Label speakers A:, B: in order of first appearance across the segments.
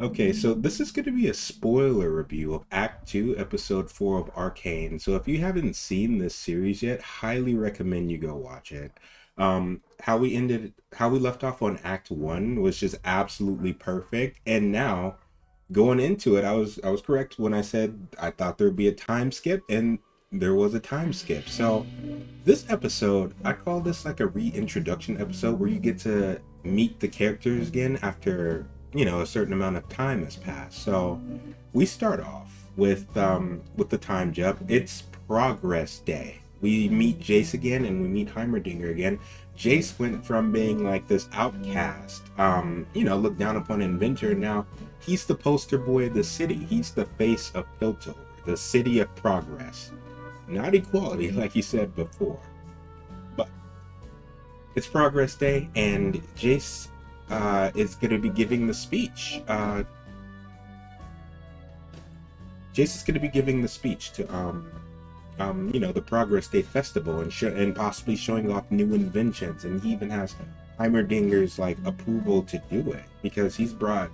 A: Okay, so this is going to be a spoiler review of Act 2, Episode 4 of Arcane. So if you haven't seen this series yet, highly recommend you go watch it. How we left off on Act 1 was just absolutely perfect. And now, going into it, I was correct when I said I thought there'd be a time skip, and there was a time skip. So this episode, I call this like a reintroduction episode where you get to meet the characters again after, a certain amount of time has passed. So we start off with the time jump. It's progress day. We meet Jace again and we meet Heimerdinger again. Jace went from being like this outcast, looked down upon inventor. Now he's the poster boy of the city. He's the face of Piltover, the city of progress. Not equality, like you said before. But it's Progress Day, and Jace is going to be giving the speech. Jace is going to be giving the speech to, the Progress Day festival, and possibly showing off new inventions. And he even has Heimerdinger's like approval to do it because he's brought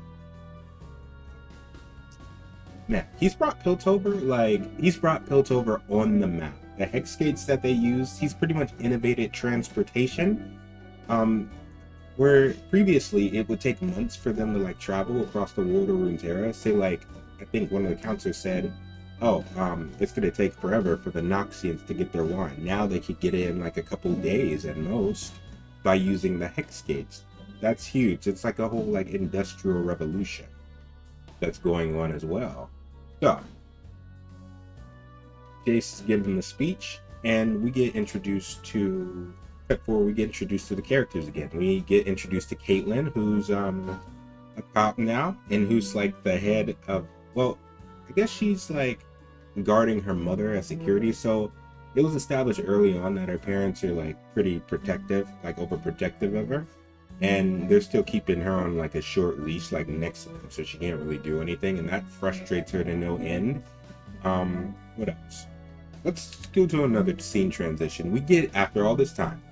A: Piltover on the map. The hex gates that they use, he's pretty much innovated transportation. Where previously it would take months for them to like travel across the world of Runeterra. Say like, I think one of the counselors said, "Oh, it's gonna take forever for the Noxians to get their wine." Now they could get it in like a couple days at most by using the hex gates. That's huge. It's like a whole like industrial revolution that's going on as well. So Jace is giving the speech, and we get introduced to. Before we get introduced to the characters again, we get introduced to Caitlin, who's a cop now, and who's like the head of. Well, I guess she's like guarding her mother as security. So it was established early on that her parents are like pretty protective, like overprotective of her, and they're still keeping her on like a short leash, like next to them, so she can't really do anything, and that frustrates her to no end. What else? Let's go to another scene transition. We get, after all this time,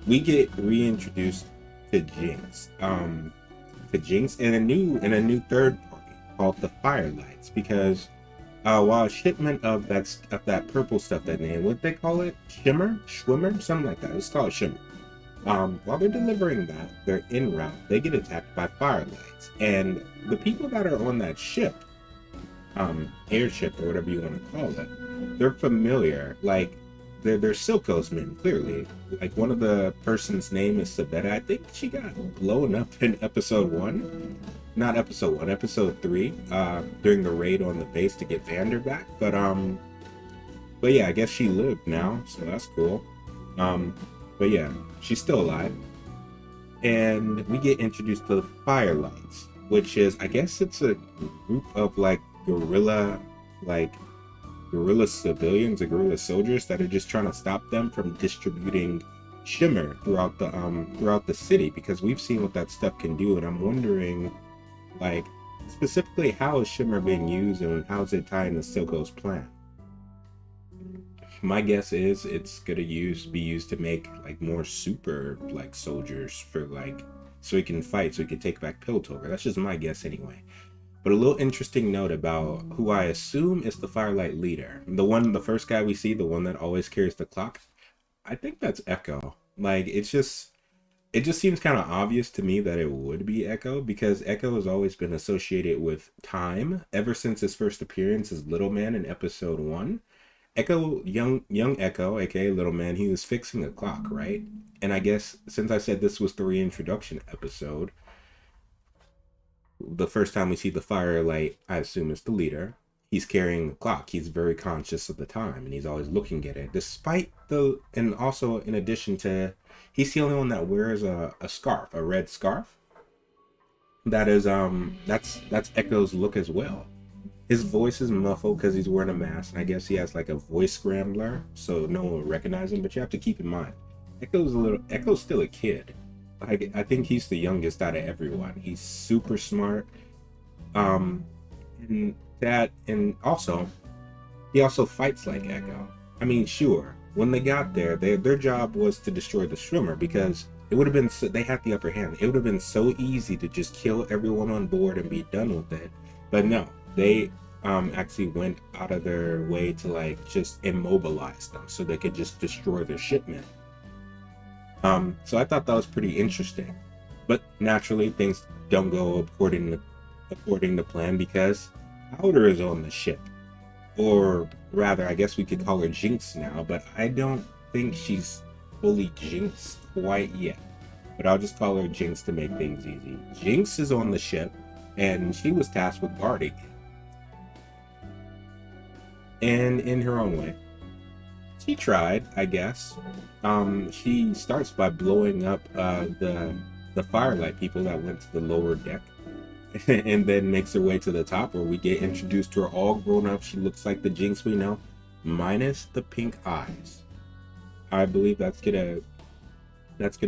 A: we get reintroduced to Jinx. In a new third party called the Firelights, because while a shipment of that purple stuff, that name, what they call it, Schwimmer, something like that. Let's call it Shimmer. While they're delivering that, they're en route. They get attacked by Firelights, and the people that are on that ship, airship or whatever you want to call it, they're familiar. Like they're Silco's men, clearly. Like one of the person's name is Sabetta. I think she got blown up in episode 1. Not episode 1, episode 3, during the raid on the base to get Vander back. But yeah, I guess she lived now, so that's cool. But yeah, she's still alive. And we get introduced to the Firelights, which is, I guess it's a group of like guerrilla civilians or guerrilla soldiers that are just trying to stop them from distributing shimmer throughout the city, because we've seen what that stuff can do. And I'm wondering, like, specifically, how is shimmer being used and how is it tied into Silco's plan? My guess is it's gonna be used to make like more super like soldiers for like, so he can fight, so he can take back Piltover. That's just my guess anyway. But a little interesting note about who I assume is the Firelight leader. The first guy we see, the one that always carries the clock. I think that's Echo. Like, it just seems kind of obvious to me that it would be Echo, because Echo has always been associated with time ever since his first appearance as Little Man in episode 1. Echo, young Echo, aka Little Man, he was fixing a clock, right? And I guess since I said this was the reintroduction episode, the first time we see the Firelight, I assume is the leader. He's carrying the clock. He's very conscious of the time, and he's always looking at it. And also in addition to, he's the only one that wears a scarf, a red scarf. That is that's Echo's look as well. His voice is muffled because he's wearing a mask, and I guess he has like a voice scrambler, so no one will recognize him. But you have to keep in mind, Echo's still a kid. I think he's the youngest out of everyone. He's super smart. And also, he also fights like Echo. I mean, sure, when they got there, their job was to destroy the Shrimmer, because it would have been so, they had the upper hand. It would have been so easy to just kill everyone on board and be done with it. But no, they actually went out of their way to like just immobilize them so they could just destroy their shipment. So I thought that was pretty interesting. But naturally, things don't go according to plan because Powder is on the ship, or rather, I guess we could call her Jinx now. But I don't think she's fully Jinx quite yet. But I'll just call her Jinx to make things easy. Jinx is on the ship, and she was tasked with guarding it. And in her own way, she tried, I guess. She starts by blowing up the firelight people that went to the lower deck, and then makes her way to the top, where we get introduced to her all grown up. She looks like the Jinx we know, minus the pink eyes. I believe that's gonna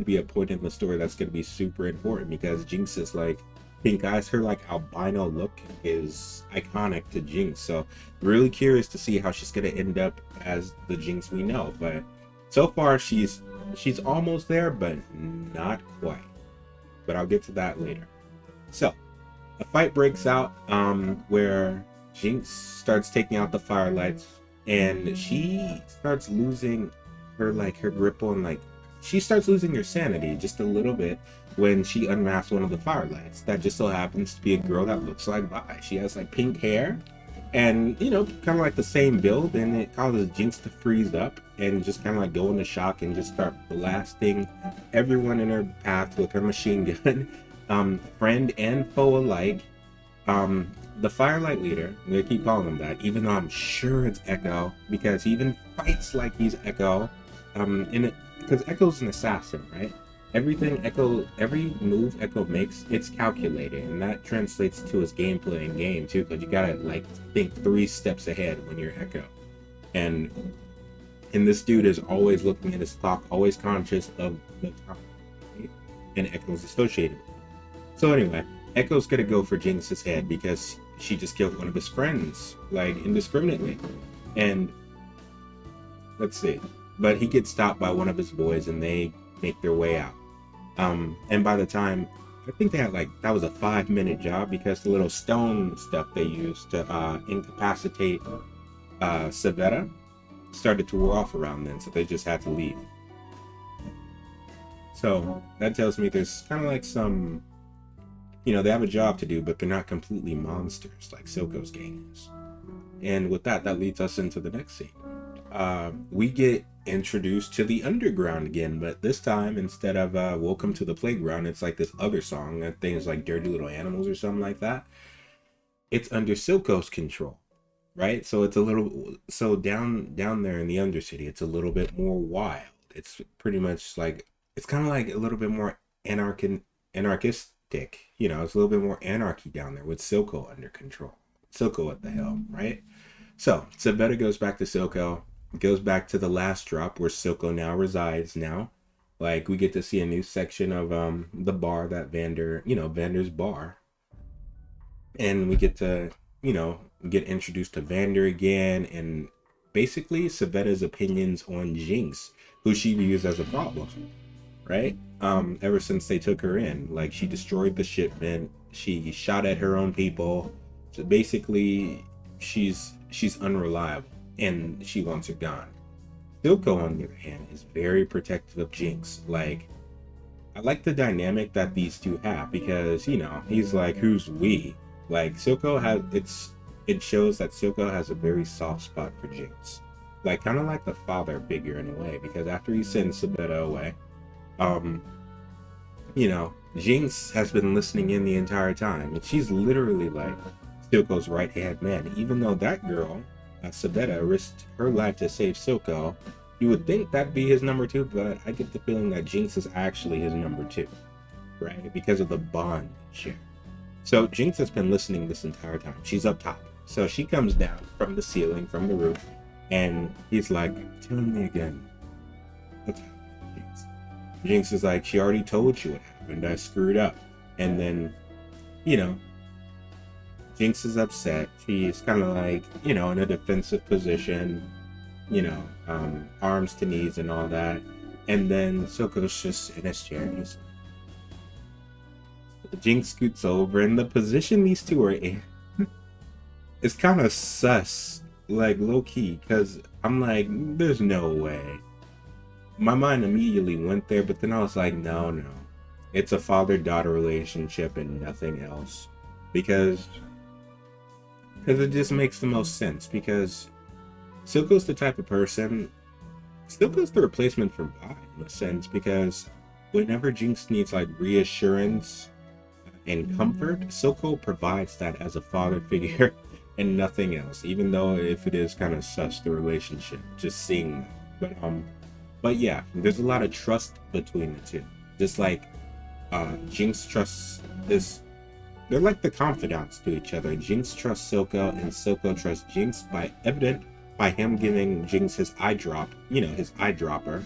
A: be a point in the story that's gonna be super important, because Jinx is like pink eyes. Her like albino look is iconic to Jinx. So really curious to see how she's gonna end up as the Jinx we know. But so far she's almost there, but not quite. But I'll get to that later. So a fight breaks out where Jinx starts taking out the firelights, and she starts losing her grip on she starts losing her sanity just a little bit when she unmasks one of the firelights. That just so happens to be a girl that looks like Vi. She has like pink hair and, you know, kind of like the same build, and it causes Jinx to freeze up and just kind of like go into shock and just start blasting everyone in her path with her machine gun, friend and foe alike. The Firelight leader, I'm gonna keep calling him that, even though I'm sure it's Echo, because he even fights like he's Echo, because Echo's an assassin, right? Every move Echo makes, it's calculated, and that translates to his gameplay in game too, because you gotta like think 3 steps ahead when you're Echo. And this dude is always looking at his clock, always conscious of the time, right? And Echo's associated with it. So anyway, Echo's gonna go for Jinx's head because she just killed one of his friends, like indiscriminately. And let's see. But he gets stopped by one of his boys, and they make their way out. And by the time, I think they had that was a 5-minute job, because the little stone stuff they used to incapacitate Savetta started to wear off around then, so they just had to leave. So that tells me there's kind of like some, you know, they have a job to do, but they're not completely monsters like Silco's gang is. And with that leads us into the next scene. We get introduced to the underground again, but this time, instead of Welcome to the Playground, it's like this other song. I think it's like Dirty Little Animals or something like that. It's under Silco's control, right? So it's a little, so down there in the Undercity, it's a little bit more wild. It's pretty much like, it's kind of like a little bit more anarchistic, you know, it's a little bit more anarchy down there with Silco under control. Silco at the helm, right? So Savetta goes back to Silco, goes back to the last drop where Silco now resides now. Like, we get to see a new section of the bar that Vander's bar. And we get to, get introduced to Vander again, and basically Savetta's opinions on Jinx, who she views as a problem, right? Ever since they took her in, like, she destroyed the shipment, she shot at her own people. So basically, she's unreliable, and she wants her gone. Silco, on the other hand, is very protective of Jinx. Like, I like the dynamic that these two have, because, he's like, who's we? Like, Silco it shows that Silco has a very soft spot for Jinx. Like, kind of like the father figure in a way, because after he sends Savetta away, Jinx has been listening in the entire time, and she's literally like Silco's right-hand man. Even though that girl, Savetta, risked her life to save Silco, you would think that'd be his number 2, but I get the feeling that Jinx is actually his number 2, right? Because of the bond they share. So Jinx has been listening this entire time. She's up top. So she comes down from the ceiling, from the roof, and he's like, tell me again. What's happening, Jinx? Jinx is like, she already told you what happened. I screwed up. And then, Jinx is upset. She's kind of like, in a defensive position, arms to knees and all that. And then Silco's just in his chair. Jinx scoots over, and the position these two are in is kind of sus, like low key, because I'm like, there's no way. My mind immediately went there, but then I was like, no. It's a father-daughter relationship and nothing else. Because it just makes the most sense. Because Silco's the type of person, Silco's the replacement for Vi, in a sense, because whenever Jinx needs like reassurance and comfort, Silco provides that as a father figure and nothing else, even though if it is kind of sus, the relationship, just seeing that. But yeah, there's a lot of trust between the two. Just like Jinx trusts this, they're like the confidants to each other. Jinx trusts Silco and Silco trusts Jinx by him giving Jinx his eye drop, his eye dropper,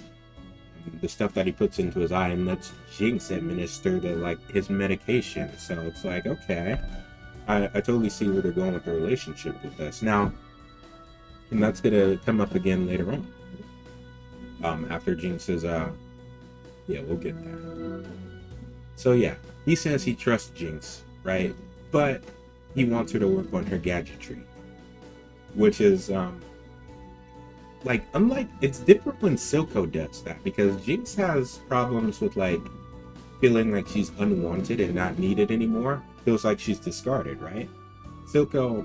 A: the stuff that he puts into his eye, and lets Jinx administer his medication. So it's like, okay, I totally see where they're going with the relationship with this now, and that's gonna come up again later on. After Jinx's we'll get there. So yeah, he says he trusts Jinx, right? But he wants her to work on her gadgetry, which is unlike, it's different when Silco does that, because Jinx has problems with feeling like she's unwanted and not needed anymore. Feels like she's discarded, right? Silco,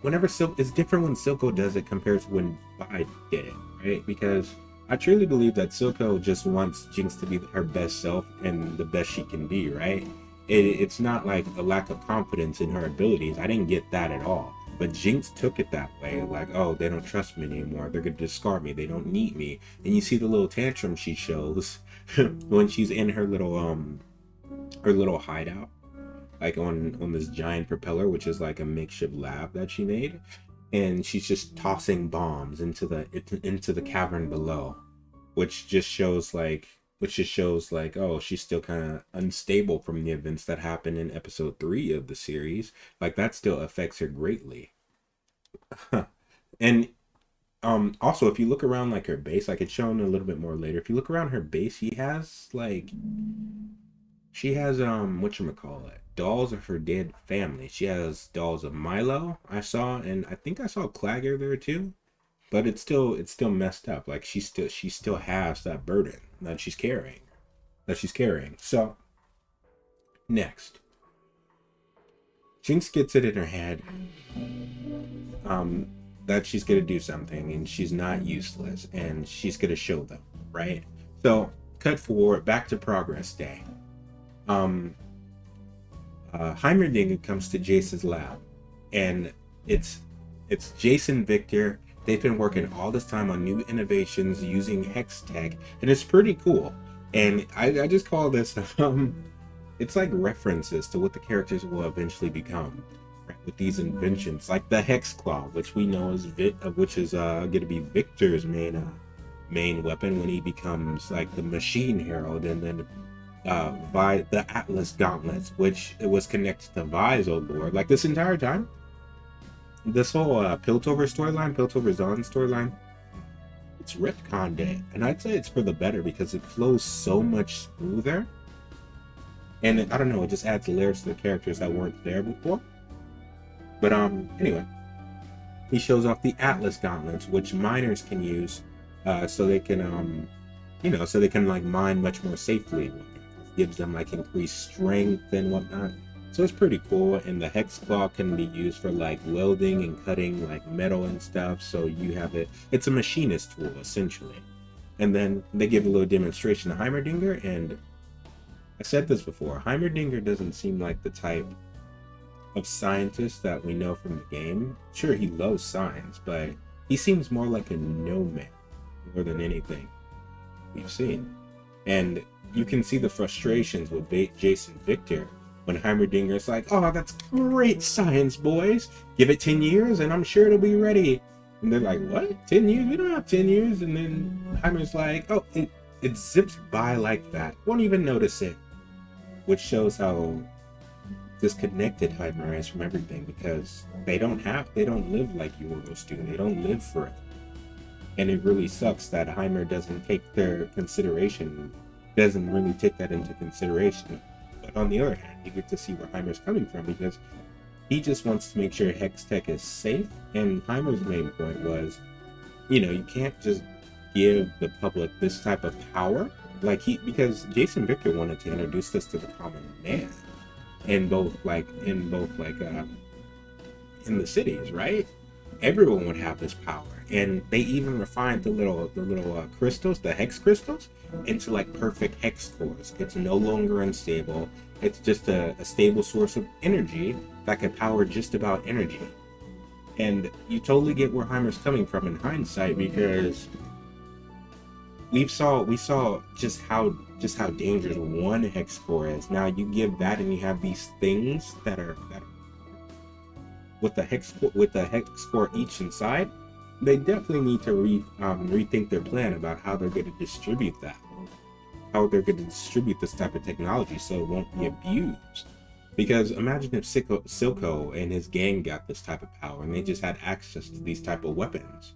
A: whenever Silco, it's different when Silco does it compared to when Vi did it, right? Because I truly believe that Silco just wants Jinx to be her best self and the best she can be, right? It's not like a lack of confidence in her abilities. I didn't get that at all. But Jinx took it that way, like, oh, they don't trust me anymore. They're gonna discard me. They don't need me. And you see the little tantrum she shows when she's in her little hideout, like on this giant propeller, which is like a makeshift lab that she made, and she's just tossing bombs into the cavern below, which just shows oh, she's still kind of unstable from the events that happened in episode 3 of the series. Like, that still affects her greatly. And also, if you look around her base, like it's shown a little bit more later, if you look around her base, she has whatchamacallit, dolls of her dead family. She has dolls of Milo, I saw, and I think I saw Clagger there too. But it's still messed up. Like, she still has that burden that she's carrying. So next, Jinx gets it in her head that she's gonna do something, and she's not useless, and she's gonna show them, right? So cut forward back to Progress Day. Heimerdinger comes to Jace's lab, and it's Jason Victor. They've been working all this time on new innovations using hex tech, and it's pretty cool. And I just call this it's like references to what the characters will eventually become, right? With these inventions, like the hex claw, which we know is going to be Victor's main weapon when he becomes like the machine herald, and then by the Atlas gauntlets, which it was connected to Vi's old lord. Like, this entire time, this whole Piltover Zahn storyline, it's retconned it, and I'd say it's for the better, because it flows so much smoother, and I don't know, it just adds layers to the characters that weren't there before. But anyway, he shows off the Atlas gauntlets, which miners can use, so they can mine much more safely. Gives them increased strength and whatnot. So it's pretty cool, and the hex claw can be used for welding and cutting metal and stuff. So you have it's a machinist tool essentially. And then they give a little demonstration to Heimerdinger, and I said this before, Heimerdinger doesn't seem like the type of scientist that we know from the game. Sure, he loves science, but he seems more like a nomad more than anything we've seen. And you can see the frustrations with Jason Victor when Heimerdinger's like, oh, that's great science, boys. Give it 10 years and I'm sure it'll be ready. And they're like, what? 10 years? We don't have 10 years. And then Heimer's like, oh, it zips by like that. Won't even notice it. Which shows how disconnected Heimer is from everything, because they don't live like Euros do. They don't live forever. And it really sucks that Heimer doesn't really take that into consideration. But on the other hand, you get to see where Heimer's coming from, because he just wants to make sure Hex Tech is safe. And Heimer's main point was, you can't just give the public this type of power. Because Jason Victor wanted to introduce this to the common man in the cities, right? Everyone would have this power, and they even refined the little crystals, the hex crystals, into like perfect hex cores. It's no longer unstable. It's just a stable source of energy that can power just about energy. And you totally get where Heimer's coming from in hindsight, because we saw just how dangerous one hex core is. Now you give that, and you have these things that are with the hex core each inside. They definitely need to rethink their plan about how they're going to distribute this type of technology so it won't be abused. Because imagine if Silco and his gang got this type of power and they just had access to these type of weapons.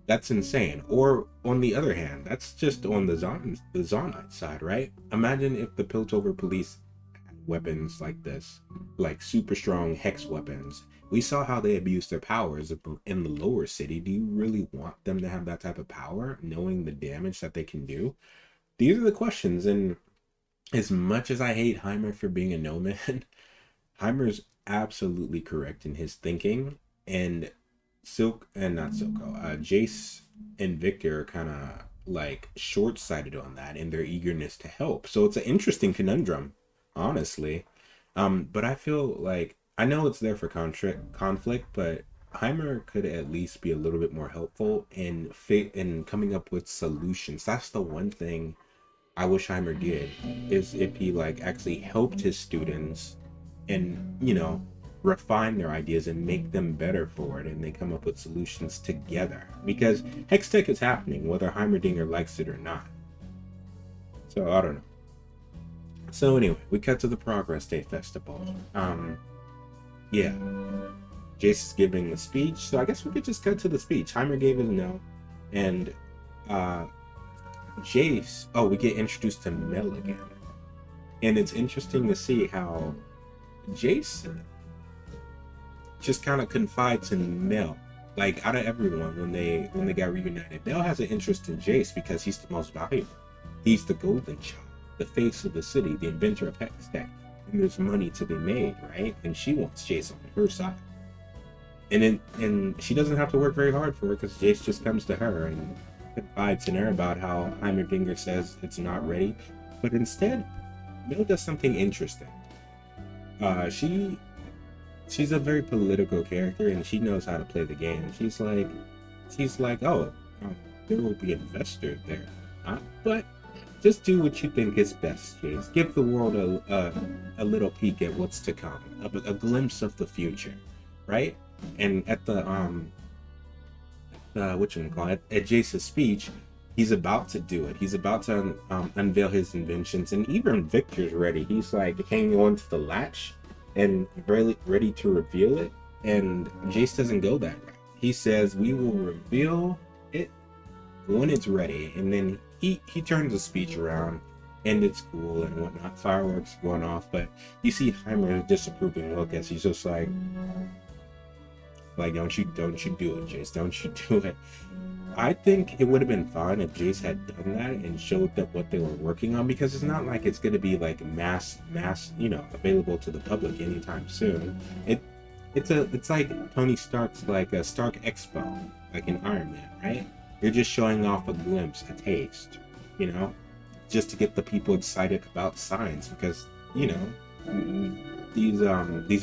A: That's insane. Or on the other hand, that's just on the Zonite side, right? Imagine if the Piltover police had weapons like this, like super strong hex weapons. We saw how they abused their powers in the lower city. Do you really want them to have that type of power, knowing the damage that they can do? These are the questions. And as much as I hate Heimer for being a no man, Heimer's absolutely correct in his thinking. And Jace and Victor are kind of like short-sighted on that in their eagerness to help. So it's an interesting conundrum, honestly. But I feel like, I know it's there for conflict, but Heimer could at least be a little bit more helpful in coming up with solutions. That's the one thing I wish Heimer did, is if he like actually helped his students and refine their ideas and make them better for it, and they come up with solutions together. Because Hextech is happening whether Heimerdinger likes it or not. So I don't know. So anyway, we cut to the Progress Day Festival. Yeah, Jace is giving the speech, so I guess we could just cut to the speech. Heimer gave it a no, and Jace, we get introduced to Mel again. And it's interesting to see how Jace just kind of confides in Mel. Like, out of everyone, when they got reunited, Mel has an interest in Jace because he's the most valuable. He's the golden child, the face of the city, the inventor of Hextech. And there's money to be made, right? And she wants Jace on her side. And she doesn't have to work very hard for it, because Jace just comes to her and confides in her about how Heimerdinger says it's not ready. But instead, Mel does something interesting. She's a very political character, and she knows how to play the game. She's like, there will be investors there, but just do what you think is best, Jace. Give the world a little peek at what's to come, a glimpse of the future, right? And at the at Jace's speech, he's about to do it. He's about to unveil his inventions, and even Victor's ready. He's like hanging on to the latch and really ready to reveal it. And Jace doesn't go that route. He says, "We will reveal it when it's ready." And then he turns the speech around, and it's cool and whatnot. Fireworks going off, but you see Heimer's disapproving look as he's just like, don't you do it, Jace, don't you do it. I think it would have been fine if Jace had done that and showed them what they were working on, because it's not like it's going to be like mass, available to the public anytime soon. It's like Tony Stark's like a Stark Expo, like in Iron Man, right? You're just showing off a glimpse, a taste, just to get the people excited about science, because these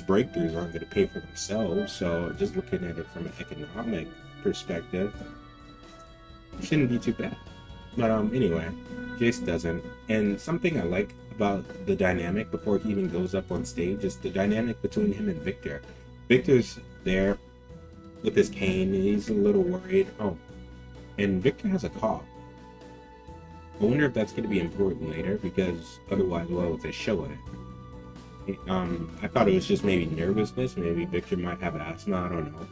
A: breakthroughs aren't going to pay for themselves. So just looking at it from an economic perspective, it shouldn't be too bad. But anyway, Jace doesn't. And something I like about the dynamic before he even goes up on stage is the dynamic between him and Victor. Victor's there with his cane, and he's a little worried. And Victor has a cough. I wonder if that's going to be important later, because otherwise, what's they show it? I thought it was just maybe nervousness. Maybe Victor might have asthma. I don't know,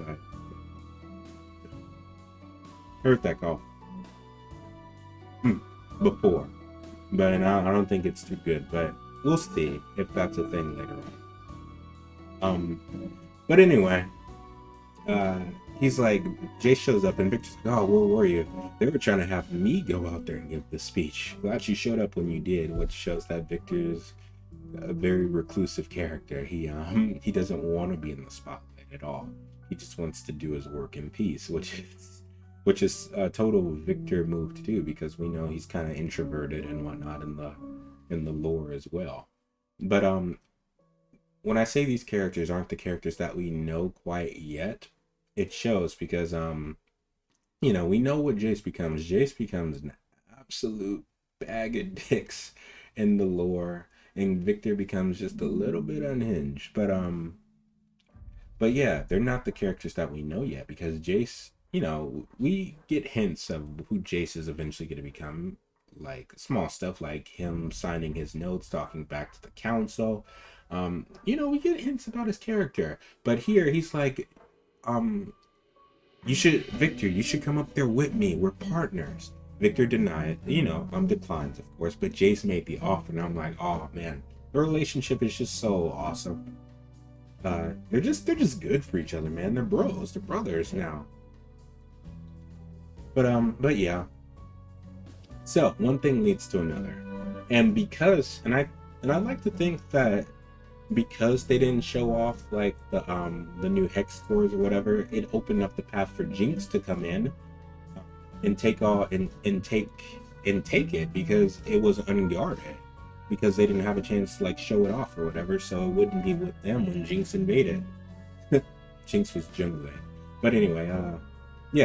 A: but Heard that call before, but I don't think it's too good. But we'll see if that's a thing later on. But anyway, uh, he's like, Jay shows up and Victor's like, oh, where were you? They were trying to have me go out there and give the speech. Glad you showed up when you did, which shows that Victor's a very reclusive character. He doesn't want to be in the spotlight at all. He just wants to do his work in peace, which is a total Victor move to do, because we know he's kind of introverted and whatnot in the lore as well. But when I say these characters aren't the characters that we know quite yet, it shows because we know what Jace becomes. Jace becomes an absolute bag of dicks in the lore, and Victor becomes just a little bit unhinged. But yeah, they're not the characters that we know yet, because Jace, we get hints of who Jace is eventually going to become, like small stuff like him signing his notes, talking back to the council. We get hints about his character, but here he's like, Victor, you should come up there with me. We're partners. Victor denied, declines, of course, but Jace made the offer, and I'm like, oh man, the relationship is just so awesome. They're just good for each other, man. They're bros, they're brothers now. But yeah. So one thing leads to another, and I like to think that because they didn't show off like the new hex cores or whatever, it opened up the path for Jinx to come in and take it, because it was unguarded, because they didn't have a chance to like show it off or whatever, so it wouldn't be with them when Jinx invaded. Jinx was jungling. But anyway,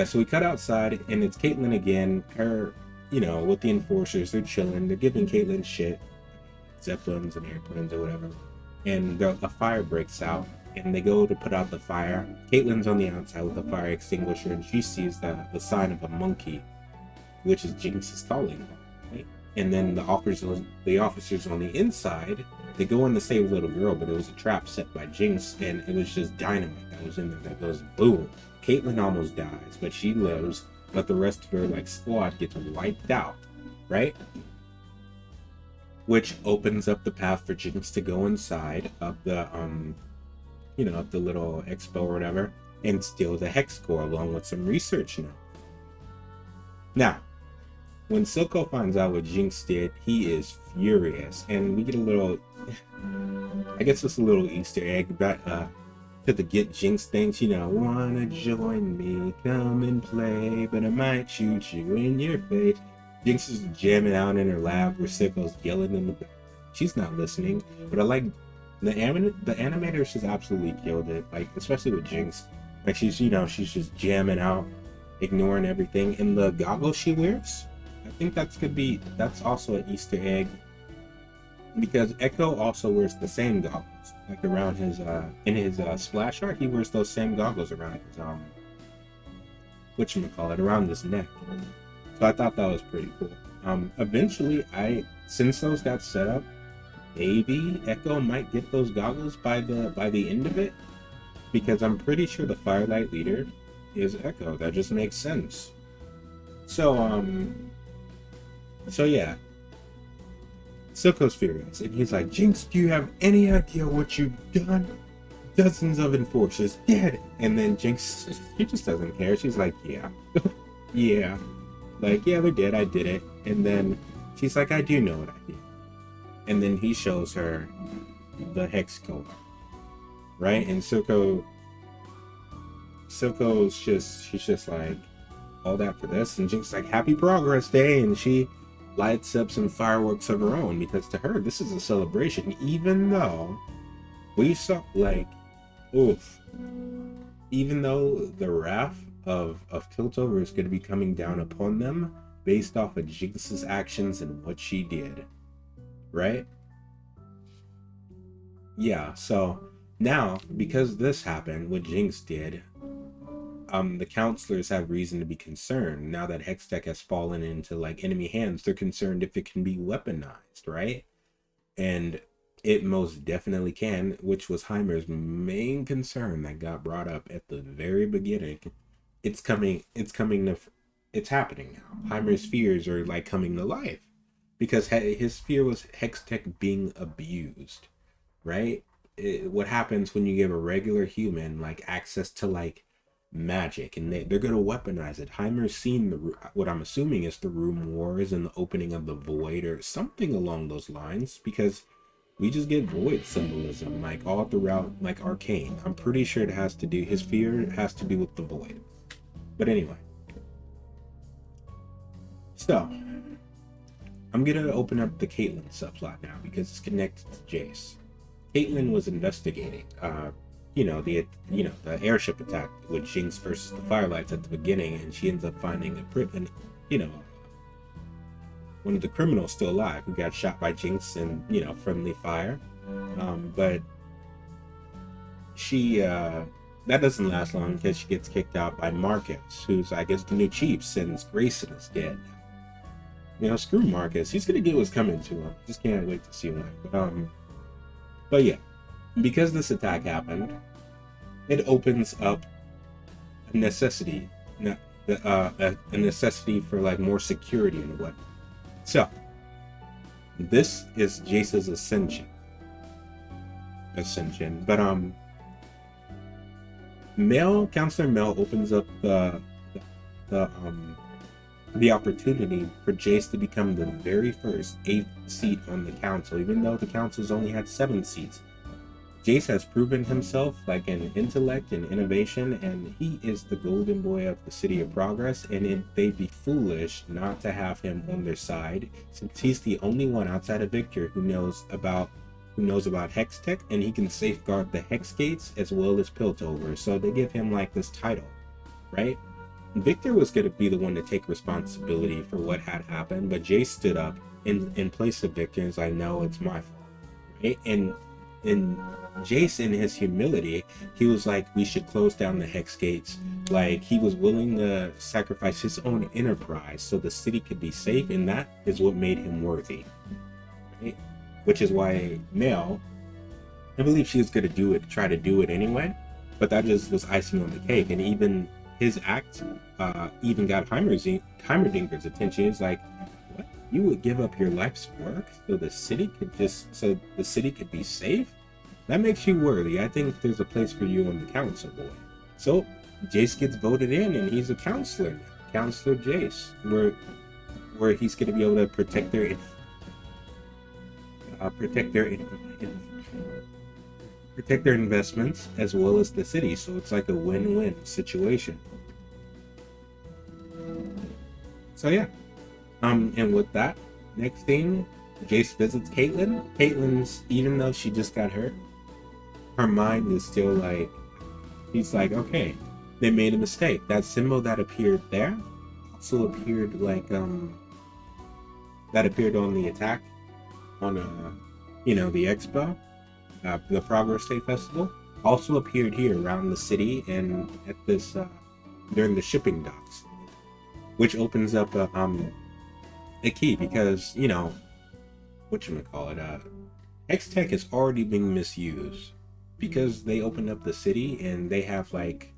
A: so we cut outside and it's Caitlyn again. Her, with the enforcers, they're chilling, they're giving Caitlyn shit, zeppelins and airplanes or whatever, and a fire breaks out, and they go to put out the fire. Caitlyn's on the outside with a fire extinguisher, and she sees the sign of a monkey, which is Jinx's calling, right? And then the officers on the inside, they go in to save a little girl, but it was a trap set by Jinx, and it was just dynamite that was in there that goes boom. Caitlyn almost dies, but she lives, but the rest of her squad gets wiped out, right? Which opens up the path for Jinx to go inside of the of the little expo or whatever, and steal the hex core along with some research notes. Now, when Silco finds out what Jinx did, he is furious, and we get a little, I guess it's a little Easter egg back to the Get Jinx things, wanna join me, come and play, but I might shoot you in your face. Jinx is jamming out in her lab where Silco's yelling in the back. She's not listening, but I like the animators just absolutely killed it, like especially with Jinx. Like she's just jamming out, ignoring everything. And the goggles she wears, I think that's also an Easter egg, because Echo also wears the same goggles, like around his in his splash art. He wears those same goggles around his around his neck. So I thought that was pretty cool. Eventually, since those got set up, maybe Echo might get those goggles by the end of it, because I'm pretty sure the Firelight leader is Echo. That just makes sense. So yeah, Silco's furious, and he's like, Jinx, do you have any idea what you've done? Dozens of enforcers dead. And then Jinx, she just doesn't care. She's like, yeah. Yeah. Like, yeah, they're dead, I did it. And then she's like, I do know what I did. And then he shows her the hex code, right? And she's just like, all that for this. And Jinx is like, happy progress day. And she lights up some fireworks of her own, because to her, this is a celebration, even though we saw, even though the wrath of Piltover is going to be coming down upon them based off of Jinx's actions and what she did, right? Yeah, so now, because this happened, what Jinx did, the counselors have reason to be concerned. Now that Hextech has fallen into enemy hands, they're concerned if it can be weaponized, right? And it most definitely can, which was Heimer's main concern that got brought up at the very beginning. It's coming to it's happening now. Heimer's fears are like coming to life because his fear was Hextech being abused, right? What happens when you give a regular human like access to like magic, and they're going to weaponize it. Heimer's seen what I'm assuming is the Room Wars and the opening of the Void or something along those lines, because we just get void symbolism like all throughout like Arcane. I'm pretty sure it has to do, his fear has to do with the void. But anyway, so I'm gonna open up the Caitlyn subplot now because it's connected to Jace. Caitlyn was investigating the airship attack with Jinx versus the Firelights at the beginning, and she ends up finding one of the criminals still alive who got shot by Jinx and friendly fire. But she that doesn't last long because she gets kicked out by Marcus, who's I guess the new chief since Grayson is dead. Screw Marcus. He's gonna get what's coming to him. Just can't wait to see him. But yeah, because this attack happened, it opens up a necessity, a necessity for like more security in the weapon. So this is Jace's ascension. But Counselor Mel opens up the opportunity for Jace to become the very first 8th seat on the council, even though the council's only had 7 seats. Jace has proven himself like in intellect and innovation, and he is the golden boy of the City of Progress, and they'd be foolish not to have him on their side, since he's the only one outside of Victor who knows about Hextech, and he can safeguard the Hex Gates as well as Piltover. So they give him like this title, right? Victor was going to be the one to take responsibility for what had happened, but Jace stood up in place of Victor and was like, no, it's my fault, right? And Jace, in his humility, he was like, we should close down the Hex Gates. Like, he was willing to sacrifice his own enterprise so the city could be safe, and that is what made him worthy, right? Which is why Mel, I believe she was going to try to do it anyway, but that just was icing on the cake. And even his act even got Heimerdinger's attention. It's like, what? You would give up your life's work so the city could be safe? That makes you worthy. I think there's a place for you on the council, boy. So Jace gets voted in, and he's a counselor now. Counselor Jace, where he's going to be able to protect their investments as well as the city. So it's like a win-win situation. So yeah, and with that, next thing, Jace visits Caitlyn. Caitlyn's, even though she just got hurt, her mind is still like, he's like, okay, they made a mistake. That symbol that appeared there also appeared like that appeared on the attack on the expo, the Progress Day Festival, also appeared here around the city and at this during the shipping docks, which opens up a key because Hextech is already being misused because they opened up the city and they have like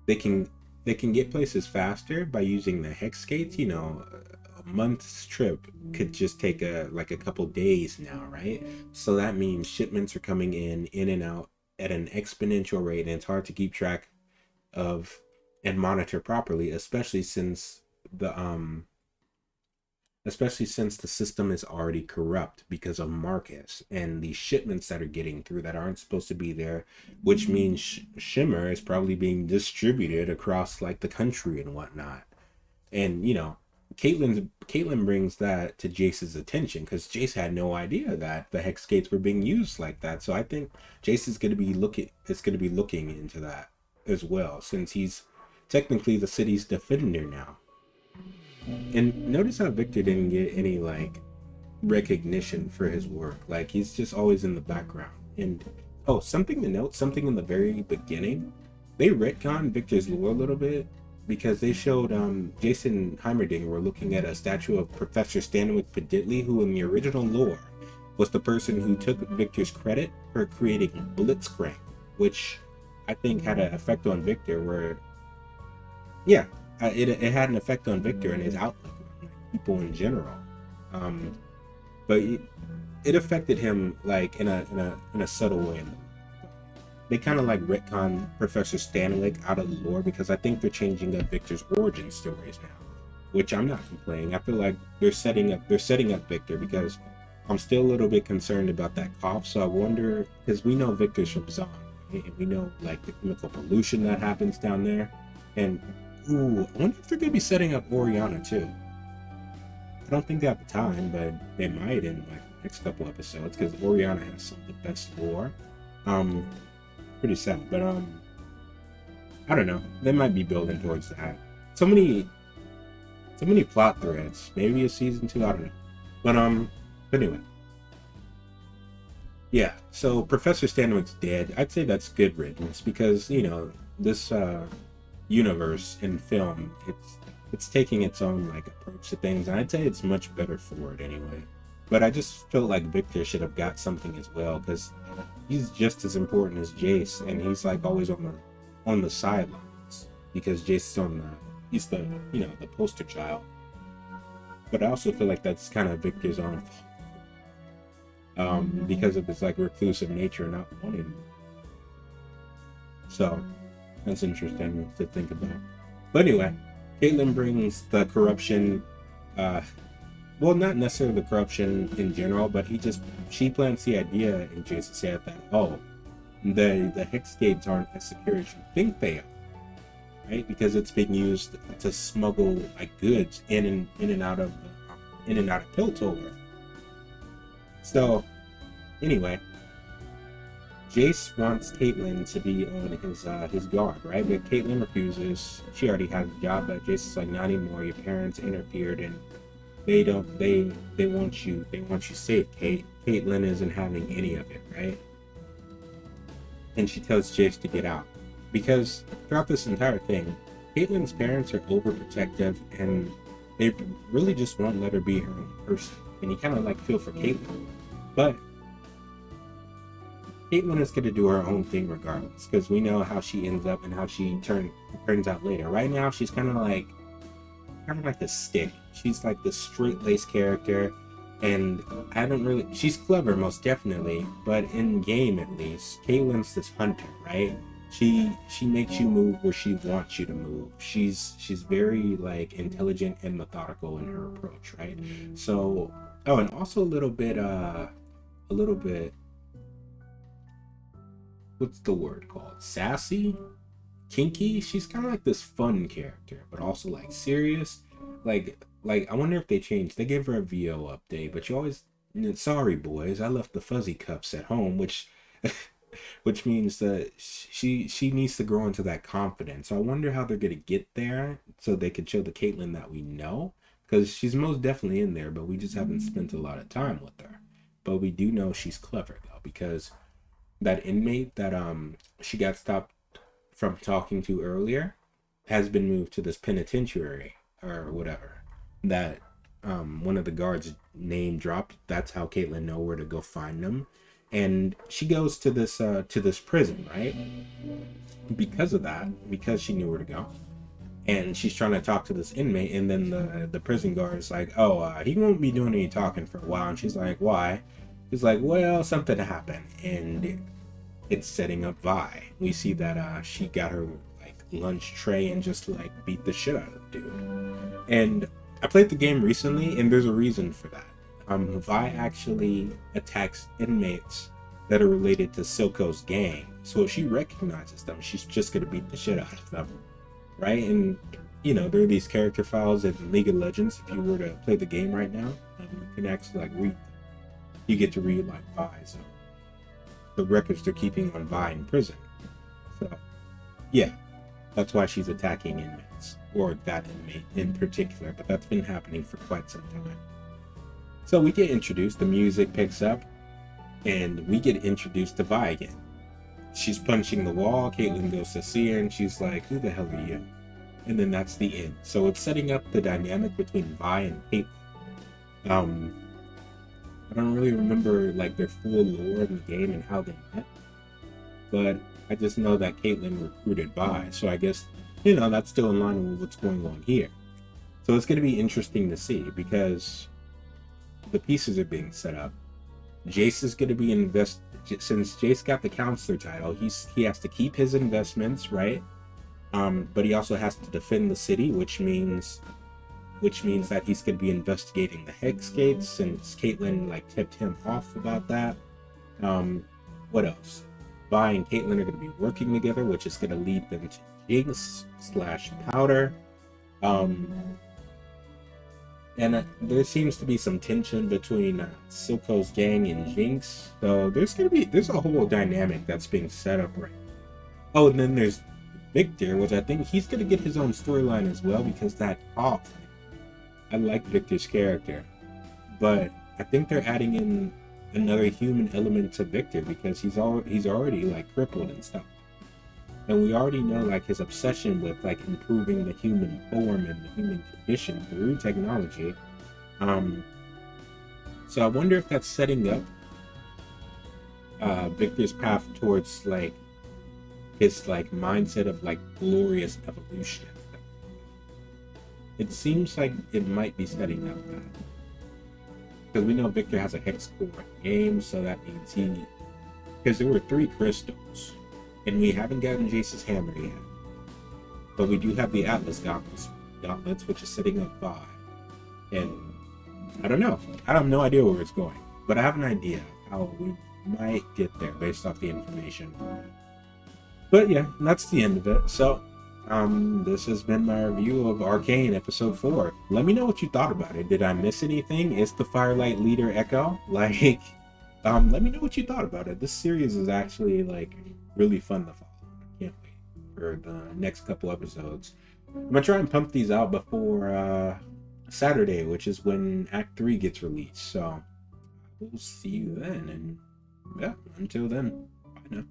A: they can get places faster by using the Hex Gates. A month's trip could just take a couple days now, right? So that means shipments are coming in and out at an exponential rate, and it's hard to keep track of and monitor properly, especially since the system is already corrupt because of Marcus and the shipments that are getting through that aren't supposed to be there, which means Shimmer is probably being distributed across like the country and whatnot. And Caitlyn brings that to Jace's attention because Jace had no idea that the Hex Gates were being used like that. So I think Jace is going to be looking into that as well, since he's technically the city's defender now. And notice how Victor didn't get any like recognition for his work. Like, he's just always in the background. And something to note, something in the very beginning, they retconned Victor's lore a little bit because they showed Jason Heimerdinger were looking at a statue of Professor Stanwyck Peditley, who in the original lore was the person who took Victor's credit for creating Blitzcrank, which I think had an effect on Victor where, yeah, it had an effect on Victor and his outlook on people in general. But it affected him like in a subtle way. They kind of like retcon Professor Stanwick out of the lore because I think they're changing up Victor's origin stories now, which I'm not complaining. I feel like they're setting up Victor because I'm still a little bit concerned about that cough. So I wonder, because we know Victor's from Zon, right? And we know like the chemical pollution that happens down there, and ooh, I wonder if they're gonna be setting up Oriana too. I don't think they have the time, but they might in like the next couple episodes because Oriana has some of the best lore. Pretty sad, but I don't know. They might be building towards that. So many plot threads. Maybe a season 2. I don't know. But anyway, yeah. So Professor Stanwick's dead. I'd say that's good riddance because this universe in film, it's taking its own like approach to things, and I'd say it's much better for it anyway. But I just felt like Victor should have got something as well because he's just as important as Jace, and he's like always on the sidelines because Jace is he's the the poster child. But I also feel like that's kind of Victor's own fault because of his like reclusive nature, not wanting. So that's interesting to think about. But anyway, Caitlyn brings the corruption. Well, not necessarily the corruption in general, but she plants the idea in Jason's head that the Hex gates aren't as secure as you think they are, right? Because it's being used to smuggle like goods in and out of Piltover. So anyway, Jace wants Caitlyn to be on his guard, right? But Caitlyn refuses. She already has a job, but Jace is like, not anymore. Your parents interfered and they want you safe, Kate. Caitlyn isn't having any of it, right? And she tells Jace to get out. Because throughout this entire thing, Caitlyn's parents are overprotective and they really just won't let her be her own person. And you kind of like feel for Caitlyn. But Caitlyn is going to do her own thing regardless, because we know how she ends up and how she turns out later. Right now, she's kind of like the stick. She's like the straight-laced character, and she's clever, most definitely, but in game at least, Caitlyn's this hunter, right? She makes you move where she wants you to move. She's very like intelligent and methodical in her approach, right? So, and also a little bit, what's the word called? Sassy? Kinky? She's kind of like this fun character, but also like serious. Like I wonder if they changed. They gave her a VO update, but you always, sorry boys, I left the fuzzy cups at home, which means that she needs to grow into that confidence. So I wonder how they're gonna get there so they could show the Caitlyn that we know, because she's most definitely in there, but we just haven't spent a lot of time with her. But we do know she's clever though, because that inmate that she got stopped from talking to earlier has been moved to this penitentiary or whatever that one of the guards name dropped. That's how Caitlyn know where to go find them, and she goes to this prison, right? Because of that, because she knew where to go, and she's trying to talk to this inmate, and then the prison guard is like, he won't be doing any talking for a while, and she's like, why? He's like, well, something happened, and it's setting up Vi. We see that she got her like lunch tray and just like beat the shit out of the dude. And I played the game recently, and there's a reason for that. Vi actually attacks inmates that are related to Silco's gang. So if she recognizes them, she's just gonna beat the shit out of them, right? And there are these character files in League of Legends. If you were to play the game right now, you can actually like read. You get to read like Vi's the records they're keeping on Vi in prison. So yeah, that's why she's attacking inmates, or that inmate in particular, but that's been happening for quite some time. So we get introduced, the music picks up, and we get introduced to Vi again. She's punching the wall, Caitlyn goes to see her, and she's like, who the hell are you? And then that's the end. So it's setting up the dynamic between Vi and Caitlyn. I don't really remember like their full lore in the game and how they met, but I just know that Caitlyn recruited Vi, so I guess you know, that's still in line with what's going on here. So it's going to be interesting to see because the pieces are being set up. Jace is going to be since Jace got the counselor title. He has to keep his investments, right? But he also has to defend the city, which means that he's going to be investigating the Hex Gates, since Caitlyn like tipped him off about that. What else? Vi and Caitlyn are going to be working together, which is going to lead them to Jinx/Powder. And there seems to be some tension between Silco's gang and Jinx. So there's a whole dynamic that's being set up right now. Oh, and then there's Victor, which I think he's going to get his own storyline as well, because that off. I like Victor's character, but I think they're adding in another human element to Victor because he's already like crippled and stuff. And we already know like his obsession with like improving the human form and the human condition through technology. So I wonder if that's setting up Victor's path towards like his like mindset of like glorious evolution. It seems like it might be setting up that. Because we know Victor has a hex core game, so that means because there were 3 crystals. And we haven't gotten Jace's hammer yet. But we do have the Atlas gauntlets, which is setting up 5. And I don't know. I have no idea where it's going. But I have an idea how we might get there based off the information. But yeah, that's the end of it. So, this has been my review of Arcane episode 4. Let me know what you thought about it. Did I miss anything? Is the Firelight leader Echo? Like, let me know what you thought about it. This series is actually like really fun to follow. I can't wait for the next couple episodes. I'm gonna try and pump these out before Saturday, which is when Act 3 gets released. So we'll see you then, and yeah, until then, bye now.